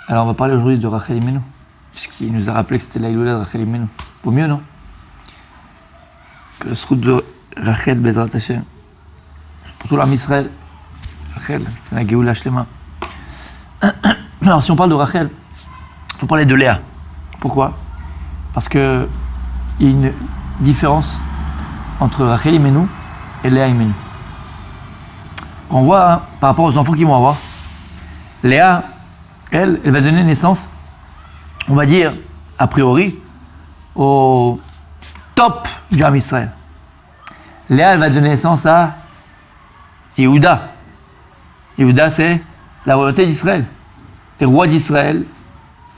Alors on va parler aujourd'hui de Rachel Imenu, puisqu'il nous a rappelé que c'était l'Aïloula de Rachel Imenu. Vaut mieux, non? Que le srout de Rachel Bezrat Hashem. Pour tout l'âme Israël. Rachel, c'est la Géoula Shlema. Alors si on parle de Rachel, il faut parler de Léa. Pourquoi? Parce qu'il y a une différence entre Rachel Imenu et Léa Imenu. Quand on voit, hein, par rapport aux enfants qu'ils vont avoir, Léa, elle va donner naissance, on va dire, a priori, au top du Ham Israël. Léa, elle va donner naissance à Yehuda. Yehuda, c'est la royauté d'Israël. Les rois d'Israël,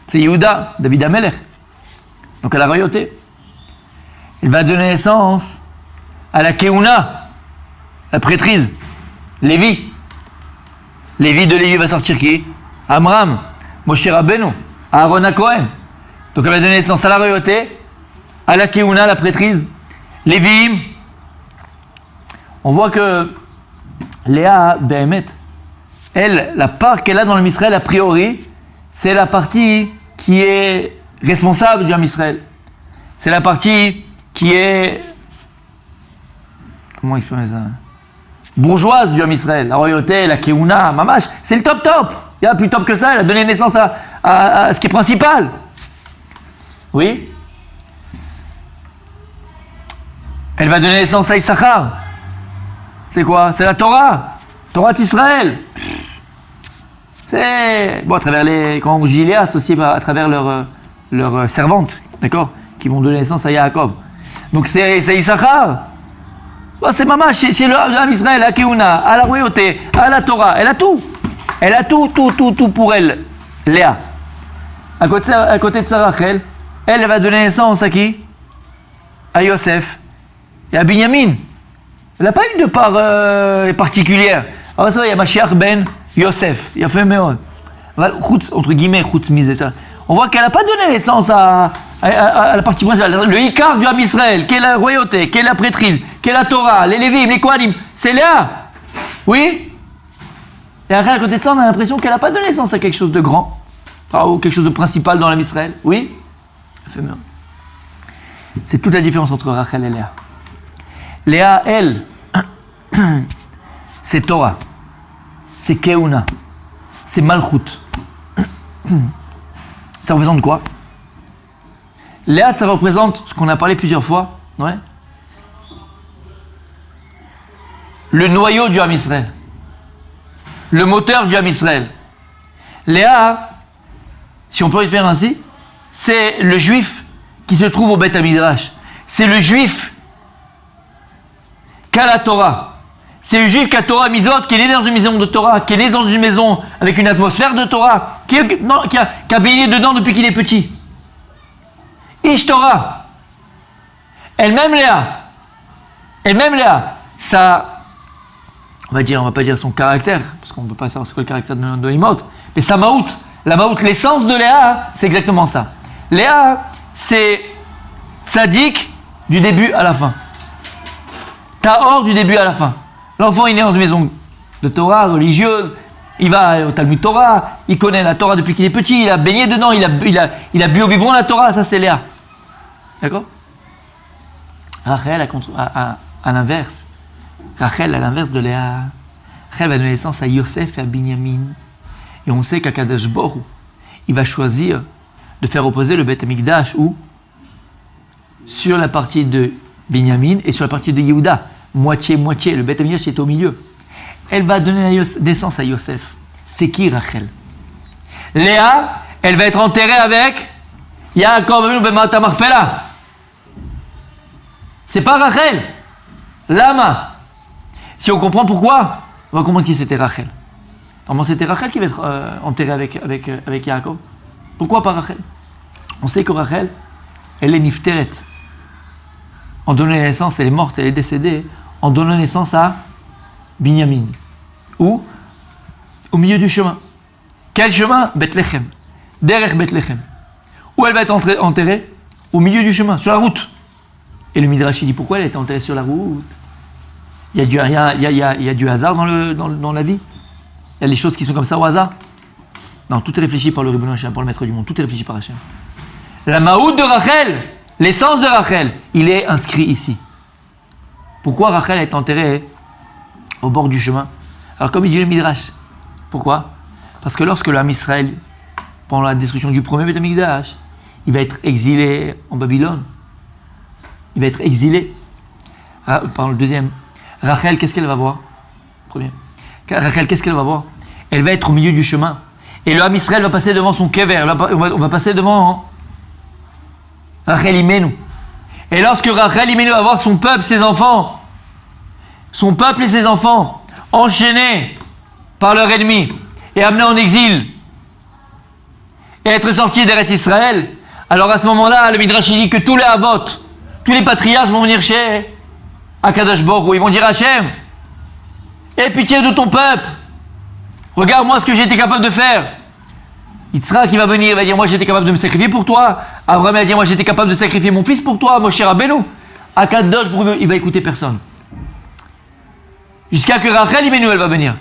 c'est Yehuda, David Amelech. Donc à la royauté. Elle va donner naissance à la Keuna, la prêtrise, Lévi. Lévi de Lévi va sortir qui? Amram, Moshe Rabbeinu, Aaron HaKohen. Donc elle va donner naissance à la royauté, à la Keuna, la prêtrise, Lévi'im. On voit que Léa, Behemet, elle, la part qu'elle a dans le Israël, a priori, c'est la partie qui est responsable du Ham Israël. C'est la partie qui est, comment exprimer ça, bourgeoise du Ham Israël. La royauté, la Keuna, Mamash, c'est le top top. Il y a plus top que ça, elle a donné naissance à ce qui est principal. Oui. Elle va donner naissance à Issachar. C'est quoi? C'est la Torah. Torah d'Israël. C'est, bon, à travers quand on dit Léa, c'est aussi à travers leurs servantes, d'accord, qui vont donner naissance à Yaakov. Donc c'est Issachar. Bon, c'est Mama, chez l'âme Israël, à Keuna, à la royauté, à la Torah. Elle a tout. Elle a tout pour elle, Léa. À côté de sa Rachel, elle va donner naissance à qui? À Yosef et à Binyamin. Elle n'a pas eu de part particulière. Alors ça, il y a Mashiach ben Yosef. Il a fait Meod. Entre guillemets, c'est ça. On voit qu'elle n'a pas donné naissance à la partie principale. Le Ikar du Ham Israël, qui est la royauté, qui est la prêtrise, qui est la Torah, les Lévim, les Kohanim. C'est Léa. Oui. Et après, à côté de ça, on a l'impression qu'elle n'a pas donné naissance à quelque chose de grand. Ou quelque chose de principal dans l'Ham Israël. Oui. Elle fait Meod. C'est toute la différence entre Rachel et Léa. Léa, elle, c'est Torah, c'est Keuna, c'est Malchut. Ça représente quoi? Léa, ça représente ce qu'on a parlé plusieurs fois, ouais. Le noyau du Ham Israël, le moteur du Ham Israël. Léa, si on peut le faire ainsi, c'est le juif qui se trouve au Beth Hamidrash. C'est le juif qu'a la Torah. C'est le juif qui a Torah Mitzvot, qui est né dans une maison de Torah, qui est né dans une maison avec une atmosphère de Torah, qui a baigné dedans depuis qu'il est petit. Ish Torah. Elle-même Léa, ça, on va pas dire son caractère, parce qu'on ne peut pas savoir c'est quoi le caractère de l'Imot, mais sa maout, l'essence de Léa, c'est exactement ça. Léa, c'est tzaddik du début à la fin. Tahor du début à la fin. L'enfant est né dans une maison de Torah religieuse, il va au Talmud Torah, il connaît la Torah depuis qu'il est petit, il a baigné dedans, il a bu au biberon la Torah, ça c'est Léa. D'accord? Rachel, à l'inverse. Rachel, à l'inverse de Léa. Rachel va donner naissance à Yosef et à Binyamin. Et on sait qu'Akadosh Baruch Hu, il va choisir de faire opposer le Beth Amikdash où? Sur la partie de Binyamin et sur la partie de Yehuda. Moitié, le Beth Amikdash est au milieu. Elle va donner naissance à Yosef. C'est qui Rachel? Léa, elle va être enterrée avec Yaakov Avinu ben Ma'at HaMachpelah. C'est pas Rachel. Lama. Si on comprend pourquoi, on va comprendre qui c'était Rachel. Normalement, c'était Rachel qui va être enterrée avec Yaakov. Pourquoi pas Rachel? On sait que Rachel, elle est nifteret. En donnant naissance, elle est morte, elle est décédée, en donnant naissance à Binyamin. Où? Au milieu du chemin. Quel chemin? Bethléem. Derech Bethléem. Où elle va être enterrée? Au milieu du chemin, sur la route. Et le Midrash dit pourquoi elle est enterrée sur la route? Il y a du hasard dans la vie? Il y a des choses qui sont comme ça au hasard? Non, tout est réfléchi par le Ribono Hashem, par le maître du monde. Tout est réfléchi par Hashem. La Maout de Rachel, l'essence de Rachel, il est inscrit ici. Pourquoi Rachel est enterrée au bord du chemin? Alors comme il dit le Midrash, pourquoi? Parce que lorsque l'âme Israël, pendant la destruction du premier Beth Amikdash, il va être exilé en Babylone. Il va être exilé. Par le deuxième. Rachel, qu'est-ce qu'elle va voir? Premier. Rachel, qu'est-ce qu'elle va voir? Elle va être au milieu du chemin. Et l'âme Israël va passer devant son kever. On va passer devant Rachel Imenu. Et lorsque Rachel Imenu va voir son peuple, ses enfants, enchaînés par leur ennemi et amenés en exil et être sortis d'Eretz Israël, alors à ce moment-là, le Midrash dit que tous les Avot, tous les patriarches vont venir chez Akadosh Baruch Hu. Ils vont dire à Hachem, aie pitié de ton peuple, regarde-moi ce que j'ai été capable de faire. Yitzhak qui va venir, il va dire, moi j'étais capable de me sacrifier pour toi. Abraham va dire, moi j'étais capable de sacrifier mon fils pour toi, Moshe Rabbeinu. Akadosh Baruch Hu, il va écouter personne. Jusqu'à que Rachel Imenu, elle va venir.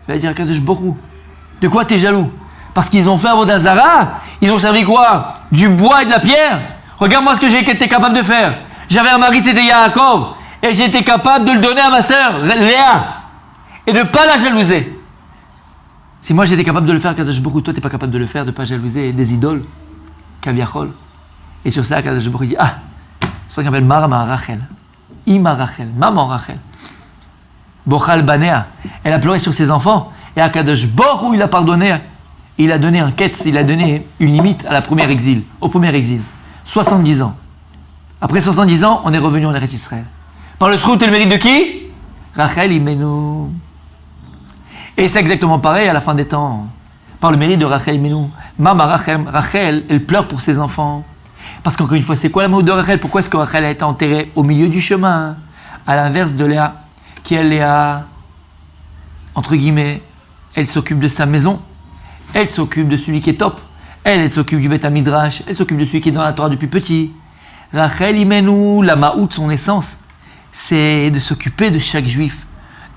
Il va dire, Akadosh Baruch Hu, de quoi t'es jaloux? Parce qu'ils ont fait Avodah Zara, ils ont servi quoi? Du bois et de la pierre. Regarde-moi ce que j'ai été capable de faire. J'avais un mari, c'était Yaakov, et j'étais capable de le donner à ma sœur, Léa, et de ne pas la jalouser. Si moi j'étais capable de le faire, Kadosh Baruch Hu, toi t'es pas capable de le faire, de ne pas jalouser des idoles, Kaviachol. Et sur ça, Kadosh Baruch Hu dit, c'est ce qu'on appelle Marma Rachel, Ima Rachel, Maman Rachel. Bochal Banea, elle a pleuré sur ses enfants, et à Kadosh Baruch Hu, il a pardonné, il a donné un ketz, il a donné une limite à la première exil, au premier exil. 70 ans. Après 70 ans, on est revenu en Eretz Israël. Par le zchut et le mérite de qui? Rachel Imenu. Et c'est exactement pareil à la fin des temps. Par le mérite de Rachel Imenu. Maman Rachel, elle pleure pour ses enfants. Parce qu'encore une fois, c'est quoi la mot de Rachel? Pourquoi est-ce que Rachel a été enterrée au milieu du chemin? À l'inverse de Léa, qui elle, Léa, entre guillemets, elle s'occupe de sa maison. Elle s'occupe de celui qui est top. Elle s'occupe du Beth Midrash. Elle s'occupe de celui qui est dans la Torah depuis petit. Rachel Imenu, la Maout, son essence, c'est de s'occuper de chaque juif,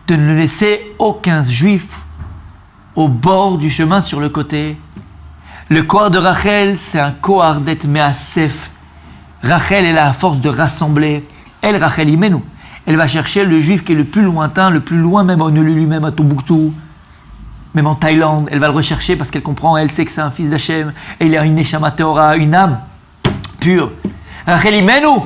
de ne laisser aucun juif au bord du chemin sur le côté. Le kohar de Rachel, c'est un kohar d'être me'asef. Rachel, elle a la force de rassembler. Elle, Rachel Imenu, elle va chercher le juif qui est le plus lointain, le plus loin, même à Honolulu, même à Tombouctou, même en Thaïlande. Elle va le rechercher parce qu'elle comprend, elle sait que c'est un fils d'Hachem, et il a une Neshama Teora, une âme pure. Rachel Imenu,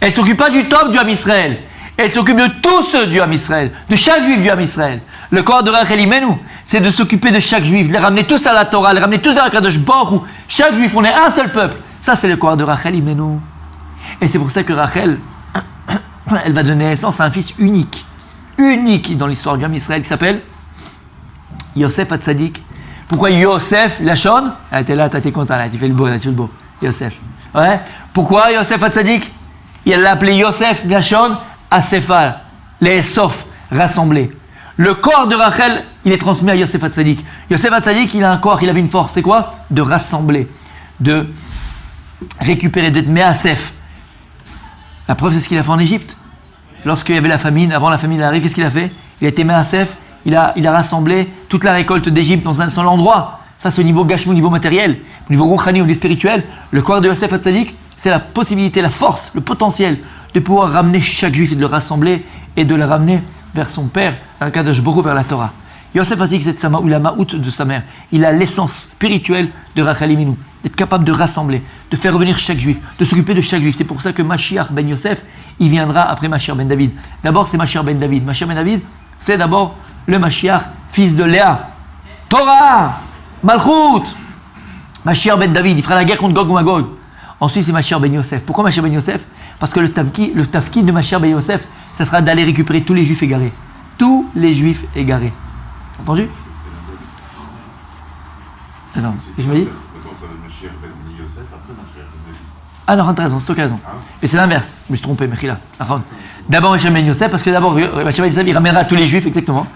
elle ne s'occupe pas du top du Ham Israël, elle s'occupe de tous du Ham Israël, de chaque juif du Ham Israël. Le corps de Rachel Imenu, c'est de s'occuper de chaque juif, de les ramener tous à la Torah, de les ramener tous à la Kadosh Baruch Hu. Chaque juif, on est un seul peuple. Ça, c'est le corps de Rachel Imenu. Et c'est pour ça que Rachel, elle va donner naissance à un fils unique dans l'histoire du Ham Israël qui s'appelle Yosef Hatzadik. Pourquoi Yosef, Lachon? Elle était là, t'as été content, là, tu fais le beau, là, tu fais le beau. Yosef. Ouais. Pourquoi Yosef Hatzadik? Il l'a appelé Yosef Lachon Asefal, les Sof, rassemblés. Le corps de Rachel, il est transmis à Yosef Hatzadik. Yosef Hatzadik, il a un corps, il avait une force, c'est quoi? De rassembler, de récupérer, d'être Me'asef. La preuve, c'est ce qu'il a fait en Égypte. Lorsqu'il y avait la famine, avant la famine arrive, qu'est-ce qu'il a fait? Il a été Me'asef, il a rassemblé toute la récolte d'Égypte dans un seul endroit. Ça, c'est au niveau gashmi, au niveau matériel. Au niveau rouchani, au niveau spirituel, le corps de Yosef Hatzadik, c'est la possibilité, la force, le potentiel de pouvoir ramener chaque juif et de le rassembler et de le ramener vers son père, un Kadosh Baruch Hu, vers la Torah. Yosef Hatzadik, c'est la Maout de sa mère. Il a l'essence spirituelle de Rachel Imenu, d'être capable de rassembler, de faire revenir chaque juif, de s'occuper de chaque juif. C'est pour ça que Mashiach ben Yosef, il viendra après Mashiach ben David. D'abord, c'est Mashiach ben David. Mashiach ben David, c'est d'abord le Mashiach, fils de Léa. Torah, Malchut, Mashiach ben David, il fera la guerre contre Gog ou Magog. Ensuite, c'est Mashiach ben Yosef. Pourquoi Mashiach ben Yosef? Parce que le tafkid de Mashiach ben Yosef, ça sera d'aller récupérer tous les juifs égarés. Tous les juifs égarés. Entendu? Attends, qu'est-ce que je me dis? Ah non, t'as raison, c'est toi qui as raison. Mais c'est l'inverse, je me suis trompé, Mechila. D'abord Mashiach ben Yosef, parce que d'abord Mashiach ben Yosef, il ramènera tous les juifs, exactement.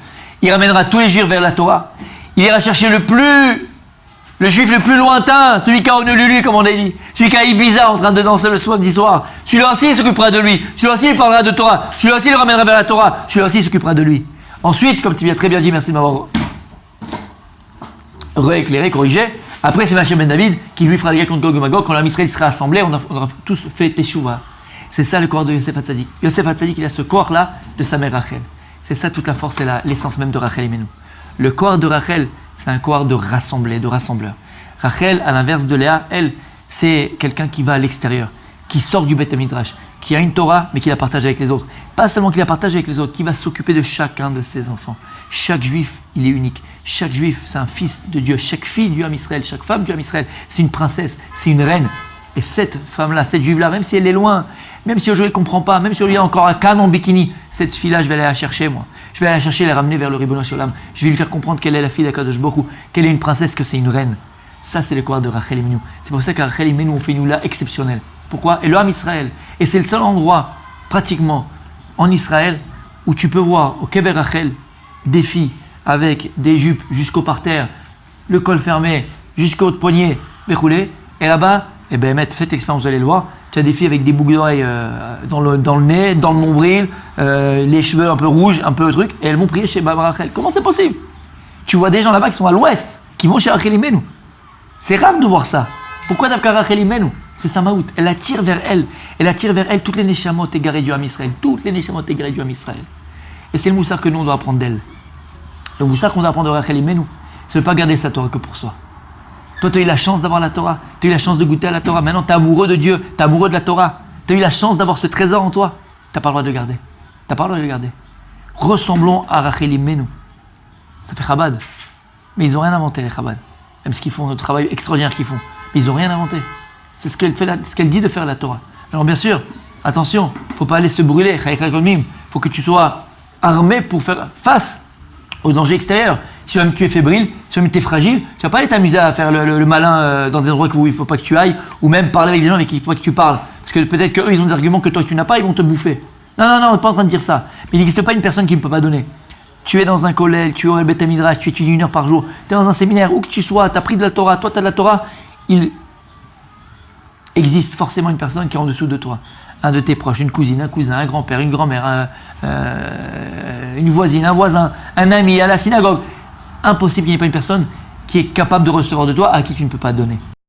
Il ramènera tous les juifs vers la Torah. Il ira chercher le juif le plus lointain, celui qui a Honolulu, comme on a dit, celui qui a Ibiza en train de danser le samedi soir. Celui-là aussi, il s'occupera de lui. Celui-là aussi, il parlera de Torah. Celui-là aussi, il le ramènera vers la Torah. Celui-là aussi, il s'occupera de lui. Ensuite, comme tu l'as très bien dit, merci de m'avoir rééclairé, corrigé. Après, c'est Menachem ben David qui lui fera la guerre contre Gog et Magog. Quand l'armée Israël sera assemblée, on aura tous fait Teshuvah. C'est ça le corps de Yosef Hatzadik. Yosef Hatzadik, il a ce corps-là de sa mère Rachel. C'est ça toute la force et l'essence même de Rachel Imenu. Le corps de Rachel, c'est un corps de rassemblé, de rassembleur. Rachel, à l'inverse de Léa, elle, c'est quelqu'un qui va à l'extérieur, qui sort du Beth Midrash, qui a une Torah, mais qui la partage avec les autres. Pas seulement qu'il la partage avec les autres, qui va s'occuper de chacun de ses enfants. Chaque juif, il est unique. Chaque juif, c'est un fils de Dieu. Chaque fille du Ham Israël, chaque femme du Ham Israël, c'est une princesse, c'est une reine. Et cette femme-là, cette juive-là, même si elle est loin, même si aujourd'hui elle ne comprend pas, même si aujourd'hui il y a encore un Cannes en bikini, cette fille-là, je vais aller la chercher, moi. Je vais aller la chercher, la ramener vers le Ribono Shel Olam. Je vais lui faire comprendre qu'elle est la fille d'Akadosh Baruch Hu, qu'elle est une princesse, que c'est une reine. Ça, c'est le corps de Rachel Imenu. C'est pour ça qu'à Rachel Imenu, on fait une oula exceptionnelle. Pourquoi? Et le Ham Israël. Et c'est le seul endroit, pratiquement, en Israël, où tu peux voir au Kever Rachel des filles avec des jupes jusqu'au parterre, le col fermé, jusqu'au haut de poignet, déroulé. Et là-bas, eh ben, faites l'expérience, vous allez le voir. Tu as des filles avec des boucles d'oreilles dans le nez, dans le nombril, les cheveux un peu rouges, un peu le truc, et elles vont prier chez Baba Rachel. Comment c'est possible? Tu vois des gens là-bas qui sont à l'ouest, qui vont chez Rachel Imenu. C'est rare de voir ça. Pourquoi d'abord Rachel Imenu? C'est sa maout. Elle attire vers elle. Elle attire vers elle toutes les neshamot égarées du Ham Israël. Toutes les neshamot égarées du Ham Israël. Et c'est le moussard que nous on doit apprendre d'elle. Le moussard qu'on doit apprendre de Rachel Imenu, c'est de ne pas garder sa Torah que pour soi. Toi, tu as eu la chance d'avoir la Torah. Tu as eu la chance de goûter à la Torah. Maintenant, tu es amoureux de Dieu. Tu es amoureux de la Torah. Tu as eu la chance d'avoir ce trésor en toi. Tu n'as pas le droit de le garder. Tu n'as pas le droit de le garder. Ressemblons à Rachel Imenu. Ça fait Chabad. Mais ils n'ont rien inventé, les Chabad. Même ce qu'ils font, le travail extraordinaire qu'ils font. Mais ils n'ont rien inventé. C'est ce qu'elle dit de faire la Torah. Alors bien sûr, attention, il ne faut pas aller se brûler. Il faut que tu sois armé pour faire face au danger extérieur. Si même tu es fébrile, si même tu es fragile, tu ne vas pas aller t'amuser à faire le malin dans des endroits où il ne faut pas que tu ailles, ou même parler avec des gens avec qui il ne faut pas que tu parles. Parce que peut-être qu'eux, ils ont des arguments que toi tu n'as pas, ils vont te bouffer. Non, on n'est pas en train de dire ça. Mais il n'existe pas une personne qui ne peut pas donner. Tu es dans un collège, tu es au Beth Midrash, tu étudies 1 heure par jour, tu es dans un séminaire, où que tu sois, tu as pris de la Torah, toi tu as de la Torah, il existe forcément une personne qui est en dessous de toi. Un de tes proches, une cousine, un cousin, un grand-père, une grand-mère, une voisine, un voisin, un ami, à la synagogue. Impossible qu'il n'y ait pas une personne qui est capable de recevoir de toi à qui tu ne peux pas donner.